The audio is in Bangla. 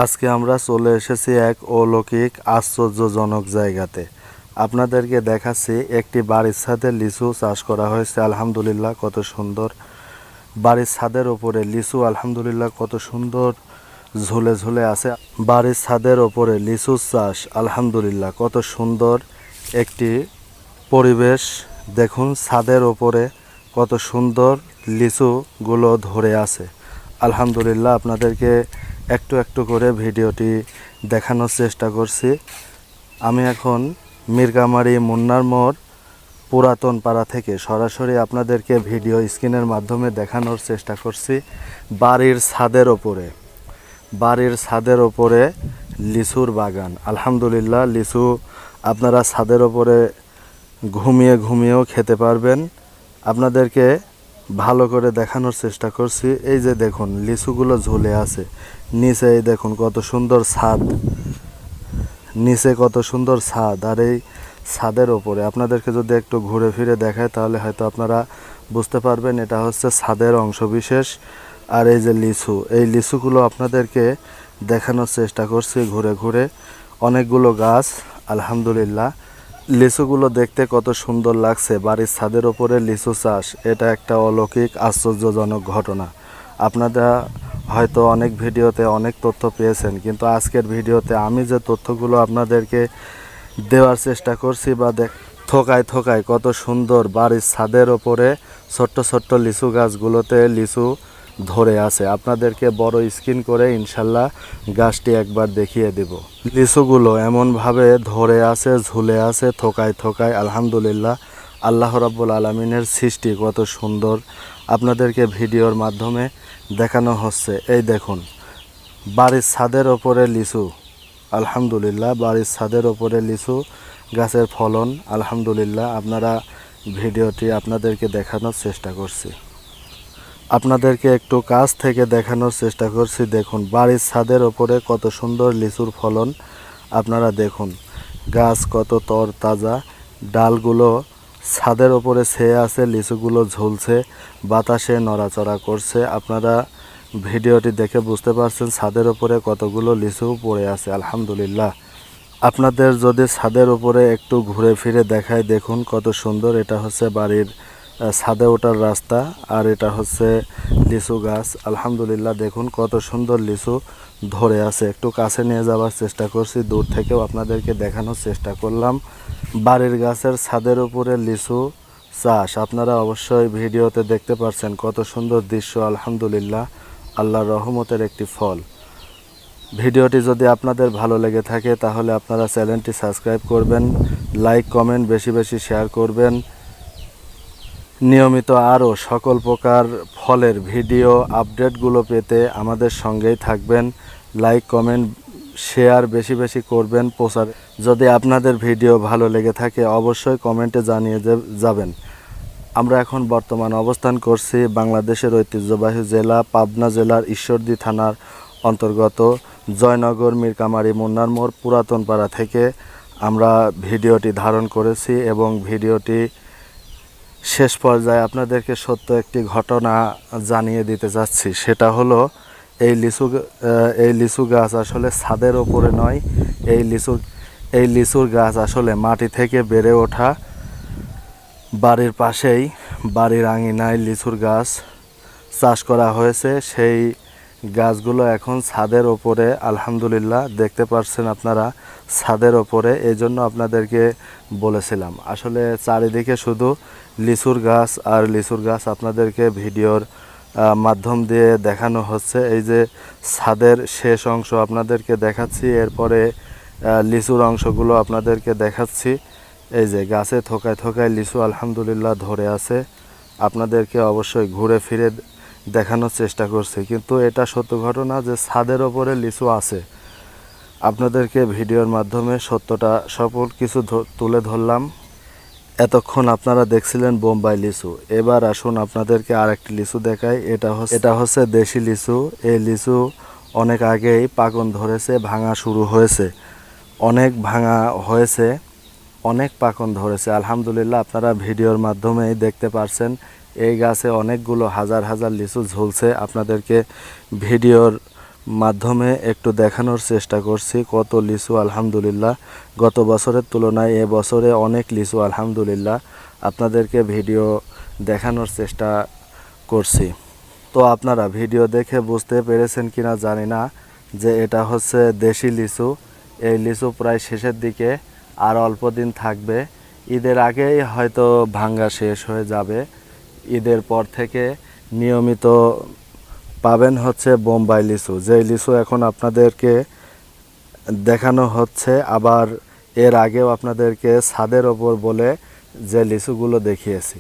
আজকে আমরা চলে এসেছি এক অলৌকিক আশ্চর্যজনক জায়গাতে। আপনাদেরকে দেখাচ্ছি একটি বাড়ির ছাদে লিচু চাষ করা হয়েছে। আলহামদুলিল্লাহ কত সুন্দর বাড়ির ছাদের ওপরে লিচু, আলহামদুলিল্লাহ কত সুন্দর ঝুলে ঝুলে আছে। বাড়ির ছাদের ওপরে লিচু চাষ, আলহামদুলিল্লাহ কত সুন্দর একটি পরিবেশ। দেখুন ছাদের ওপরে কত সুন্দর লিচুগুলো ধরে আছে। আলহামদুলিল্লাহ আপনাদেরকে একটু একটু করে ভিডিওটি দেখানোর চেষ্টা করছি। আমি এখন মিরকামারি মুন্নার মোড় পুরাতন পাড়া থেকে সরাসরি আপনাদেরকে ভিডিও স্ক্রিনের মাধ্যমে দেখানোর চেষ্টা করছি। বাড়ির ছাদের ওপরে লিচুর বাগান। আলহামদুলিল্লাহ লিচু আপনারা ছাদের ওপরে ঘুমিয়ে ঘুমিয়েও খেতে পারবেন। আপনাদেরকে ভালো করে দেখানোর চেষ্টা করছি। এই যে দেখুন লিচুগুলো ঝুলে আছে নিচে, এই দেখুন কত সুন্দর ছাদ, নিচে কত সুন্দর ছাদ। আর এই ছাদের ওপরে আপনাদেরকে যদি একটু ঘুরে ফিরে দেখায় তাহলে হয়তো আপনারা বুঝতে পারবেন এটা হচ্ছে ছাদের অংশ বিশেষ। আর এই যে লিচু, এই লিচুগুলো আপনাদেরকে দেখানোর চেষ্টা করছি ঘুরে ঘুরে। অনেকগুলো গাছ, আলহামদুলিল্লাহ লিচুগুলো দেখতে কত সুন্দর লাগছে। বাড়ির ছাদের ওপরে লিচু চাষ, এটা একটা অলৌকিক আশ্চর্যজনক ঘটনা। আপনারা হয়তো অনেক ভিডিওতে অনেক তথ্য পেয়েছেন, কিন্তু আজকের ভিডিওতে আমি যে তথ্যগুলো আপনাদেরকে দেওয়ার চেষ্টা করছি বা থোকায় থোকায় কত সুন্দর বাড়ির ছাদের ওপরে ছোট্ট ছোট্ট লিচু গাছগুলোতে লিচু ধরে আছে। আপনাদেরকে বড় স্ক্রিন করে ইনশাল্লাহ গাছটি একবার দেখিয়ে দেব। লিচুগুলো এমনভাবে ধরে আছে, ঝুলে আছে থোকায় থোকায়। আলহামদুলিল্লাহ আল্লাহ রাব্বুল আলামিনের সৃষ্টি কত সুন্দর আপনাদেরকে ভিডিওর মাধ্যমে দেখানো হচ্ছে। এই দেখুন বাড়ির ছাদের ওপরে লিচু, আলহামদুলিল্লাহ বাড়ির ছাদের ওপরে লিচু গাছের ফলন। আলহামদুলিল্লাহ আপনারা ভিডিওটি আপনাদেরকে দেখানোর চেষ্টা করছি, আপনাদেরকে একটু কাছ থেকে দেখানোর চেষ্টা করছি। দেখুন বাড়ির ছাদের ওপরে কত সুন্দর লিচুর ফলন। আপনারা দেখুন গাছ কত তর তাজা, ডালগুলো ছাদের ওপরে ছেয়ে আছে, লিচুগুলো ঝুলছে, বাতাসে নড়াচড়া করছে। আপনারা ভিডিওটি দেখে বুঝতে পারছেন ছাদের ওপরে কতগুলো লিচু পড়ে আছে। আলহামদুলিল্লাহ আপনাদের যদি ছাদের উপরে একটু ঘুরে ফিরে দেখায়, দেখুন কত সুন্দর। এটা হচ্ছে বাড়ির ছাদে ওঠার রাস্তা, আর এটা হচ্ছে লিচু গাছ। আলহামদুলিল্লাহ দেখুন কত সুন্দর লিচু ধরে আছে। একটু কাছে নিয়ে যাওয়ার চেষ্টা করছি, দূর থেকেও আপনাদেরকে দেখানোর চেষ্টা করলাম। বাড়ির গাছের ছাদের উপরে লিচু চাষ আপনারা অবশ্যই ভিডিওতে দেখতে পাচ্ছেন কত সুন্দর দৃশ্য। আলহামদুলিল্লাহ আল্লাহর রহমতের একটি ফল। ভিডিওটি যদি আপনাদের ভালো লেগে থাকে তাহলে আপনারা চ্যানেলটি সাবস্ক্রাইব করবেন, লাইক কমেন্ট বেশি বেশি শেয়ার করবেন। নিয়মিত আরও সকল প্রকার ফলের ভিডিও আপডেটগুলো পেতে আমাদের সঙ্গেই থাকবেন। লাইক কমেন্ট শেয়ার বেশি বেশি করবেন প্রচার। যদি আপনাদের ভিডিও ভালো লেগে থাকে অবশ্যই কমেন্টে জানিয়ে যাবেন। আমরা এখন বর্তমান অবস্থান করছি বাংলাদেশের ঐতিহ্যবাহী জেলা পাবনা জেলার ঈশ্বরদী থানার অন্তর্গত জয়নগর মিরকামারি মুন্নার মোড় পুরাতন পাড়া থেকে আমরা ভিডিওটি ধারণ করেছি এবং ভিডিওটি শেষ পর্যায়ে আপনাদেরকে সত্য একটি ঘটনা জানিয়ে দিতে যাচ্ছি। সেটা হলো এই লিচু গাছ আসলে ছাদের ওপরে নয়, এই লিচুর গাছ আসলে মাটি থেকে বেড়ে ওঠা। বাড়ির পাশেই বাড়ির আঙিনায় লিচুর গাছ চাষ করা হয়েছে। সেই গাছগুলো এখন ছাদের ওপরে, আলহামদুলিল্লাহ দেখতে পাচ্ছেন আপনারা ছাদের ওপরে। এই জন্য আপনাদেরকে বলেছিলাম আসলে চারিদিকে শুধু লিচুর গাছ আর লিচুর গাছ আপনাদেরকে ভিডিওর মাধ্যম দিয়ে দেখানো হচ্ছে। এই যে ছাদের শেষ অংশ আপনাদেরকে দেখাচ্ছি, এরপরে লিচুর অংশগুলো আপনাদেরকে দেখাচ্ছি। এই যে গাছে থোকায় থোকায় লিচু আলহামদুলিল্লাহ ধরে আছে। আপনাদেরকে অবশ্যই ঘুরে ফিরে দেখানোর চেষ্টা করছি, কিন্তু এটা সত্য ঘটনা যে ছাদের ওপরে লিচু আছে। আপনাদেরকে ভিডিওর মাধ্যমে সত্যটা সকল কিছু তুলে ধরলাম। এতক্ষণ আপনারা দেখছিলেন বোম্বাই লিচু, এবার আসুন আপনাদেরকে আরেকটি লিচু দেখাই। এটা হচ্ছে দেশি লিচু। এই লিচু অনেক আগেই পাকন ধরেছে, ভাঙা শুরু হয়েছে, অনেক ভাঙা হয়েছে, অনেক পাকন ধরেছে। আলহামদুলিল্লাহ আপনারা ভিডিওর মাধ্যমেই দেখতে পারছেন এই গাছে অনেকগুলো হাজার হাজার লিচু ঝুলছে। আপনাদেরকে ভিডিওর মাধ্যমে একটু দেখানোর চেষ্টা করছি কত লিচু আলহামদুলিল্লাহ গত বছরের তুলনায় এ বছরে অনেক লিচু আলহামদুলিল্লাহ আপনাদেরকে ভিডিও দেখানোর চেষ্টা করছি। তো আপনারা ভিডিও দেখে বুঝতে পেরেছেন কিনা জানি না যে এটা হচ্ছে দেশি লিচু। এই লিচু প্রায় শেষের দিকে, আর অল্প দিন থাকবে, ঈদের আগেই হয়তো ভাঙ্গা শেষ হয়ে যাবে। ঈদের পর থেকে নিয়মিত পাবেন হচ্ছে বোম্বাই লিচু, যেই লিচু এখন আপনাদেরকে দেখানো হচ্ছে, আবার এর আগেও আপনাদেরকে ছাদের ওপর বলে যে লিচুগুলো দেখিয়েছি।